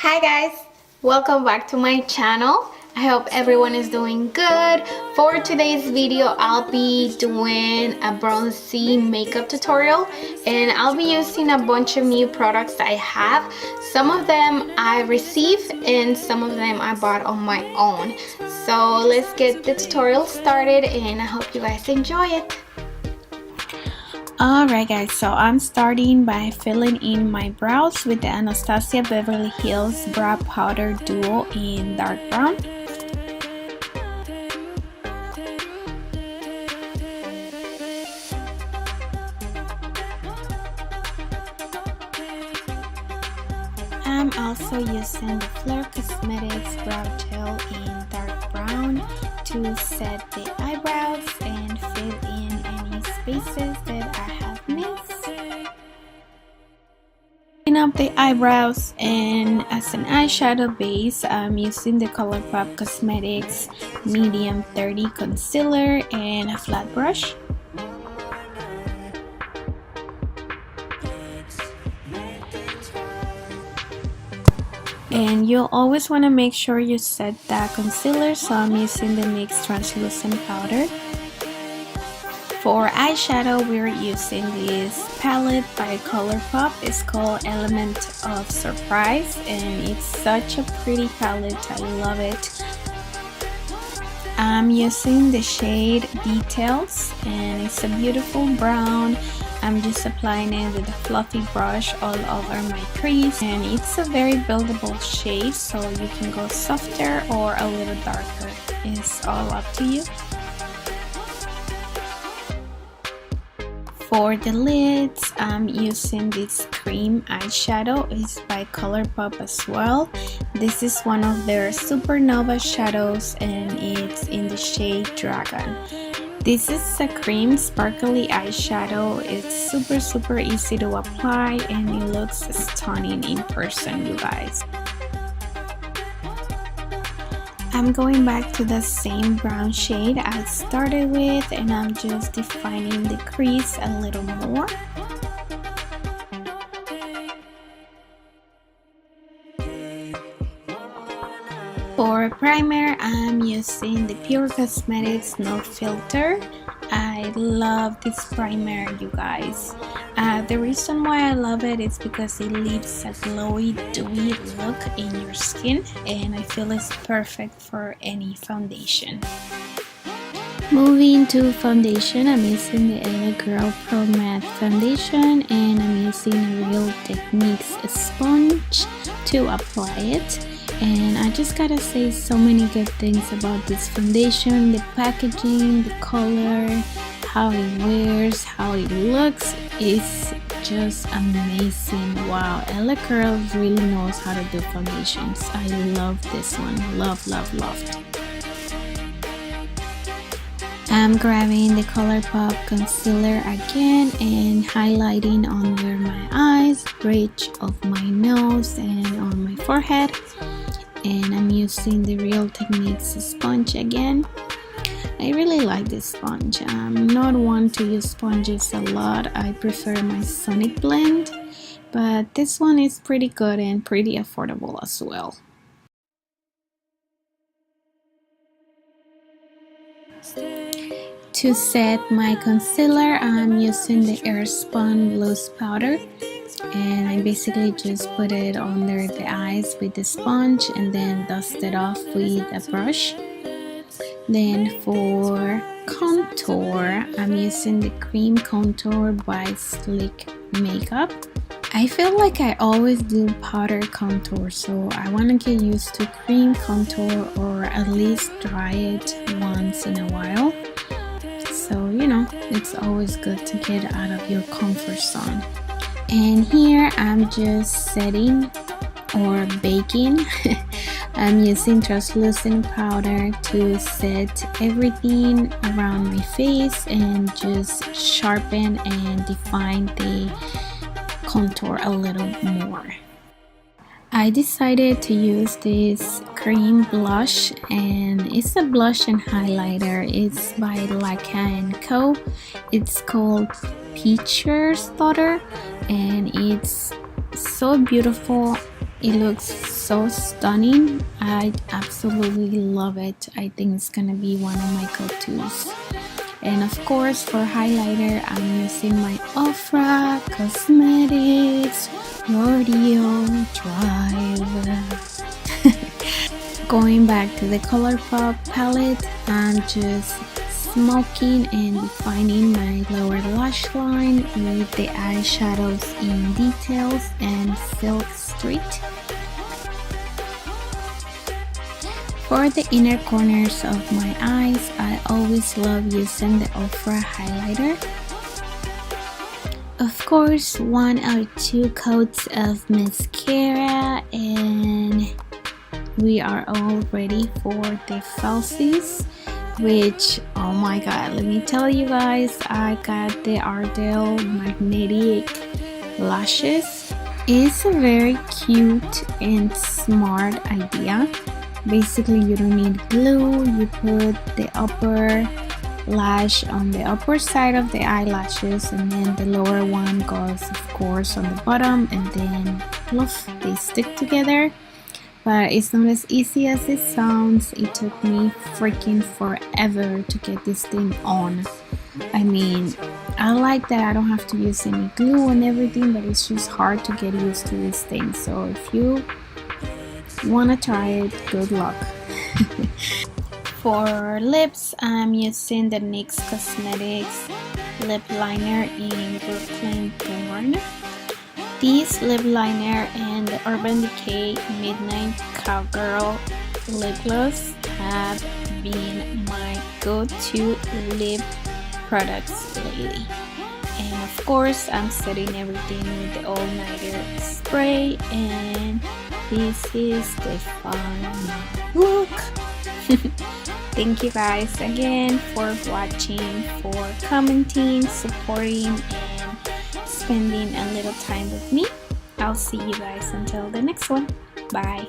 Hi guys, welcome back to my channel. I hope everyone is doing good. For today's video, I'll be doing a bronzy makeup tutorial and I'll be using a bunch of new products that I have. Some of them I received and some of them I bought on my own. So let's get the tutorial started and I hope you guys enjoy it. Alright guys, so I'm starting by filling in my brows with the Anastasia Beverly Hills Brow Powder Duo in dark brown. I'm also using the Flirt Cosmetics Brow Gel in dark brown to set the eyebrows and fill in any spaces that I have missed. Clean up the eyebrows, and as an eyeshadow base, I'm using the Colourpop Cosmetics Medium 30 Concealer and a flat brush. And you'll always want to make sure you set that concealer, so I'm using the NYX translucent powder. For eyeshadow, we're using this palette by Colourpop. It's called Element of Surprise and it's such a pretty palette. I love it. I'm using the shade Details and it's a beautiful brown. I'm just applying it with a fluffy brush all over my crease, and it's a very buildable shade, so you can go softer or a little darker. It's all up to you. For the lids, I'm using this cream eyeshadow. It's by Colourpop as well. This is one of their Supernova shadows and it's in the shade Dragon. This is a cream sparkly eyeshadow. It's super easy to apply and it looks stunning in person, you guys. I'm going back to the same brown shade I started with and I'm just defining the crease a little more. For primer, I'm using the Pure Cosmetics No Filter. I love this primer, you guys. The reason why I love it is because it leaves a glowy, dewy look in your skin and I feel it's perfect for any foundation. Moving to foundation, I'm using the LA Girl Pro Matte Foundation and I'm using a Real Techniques sponge to apply it. And I just gotta say so many good things about this foundation. The packaging, the color, how it wears, how it looks is just amazing. Wow, LA Girl really knows how to do foundations. I love this one. Love. I'm grabbing the Colourpop concealer again and highlighting under my eyes, bridge of my nose and on my forehead. And I'm using the Real Techniques sponge again. I really like this sponge. I'm not one to use sponges a lot. I prefer my Sonic Blend, but this one is pretty good and pretty affordable as well. To set my concealer, I'm using the AirSpun loose powder. And I basically just put it under the eyes with the sponge and then dust it off with a brush. Then for contour, I'm using the cream contour by Slick Makeup. I feel like I always do powder contour, so I want to get used to cream contour or at least try it once in a while. So you know, it's always good to get out of your comfort zone. And here I'm just setting or baking. I'm using translucent powder to set everything around my face and just sharpen and define the contour a little more. I decided to use this cream blush and it's a blush and highlighter. It's by Laqa Co. It's called Peacher's Daughter and it's so beautiful. It looks so stunning. I absolutely love it. I think it's gonna be one of my go-tos. And of course, for highlighter, I'm using my Ofra Cosmetics Rodeo Drive. Going back to the Colourpop palette, I'm just smoking and defining my lower lash line with the eyeshadows in Details and Silk Street. For the inner corners of my eyes, I always love using the Ofra highlighter. Of course, 1 or 2 coats of mascara, and we are all ready for the falsies, which, oh my god, let me tell you guys, I got the Ardell magnetic lashes. It's a very cute and smart idea. Basically, you don't need glue. You put the upper lash on the upper side of the eyelashes, and then the lower one goes, of course, on the bottom, and then poof, they stick together. But it's not as easy as it sounds. It took me freaking forever to get this thing on. I mean, I like that I don't have to use any glue and everything, but it's just hard to get used to this thing. So if you want to try it, good luck. For lips, I'm using the NYX Cosmetics lip liner in Brooklyn Thorn. This lip liner and the Urban Decay Midnight Cowgirl lip gloss have been my go-to lip products lately. And of course, I'm setting everything with the all-nighter spray, and this is the final look. Thank you guys again for watching, for commenting, supporting, and spending a little time with me. I'll see you guys until the next one. Bye.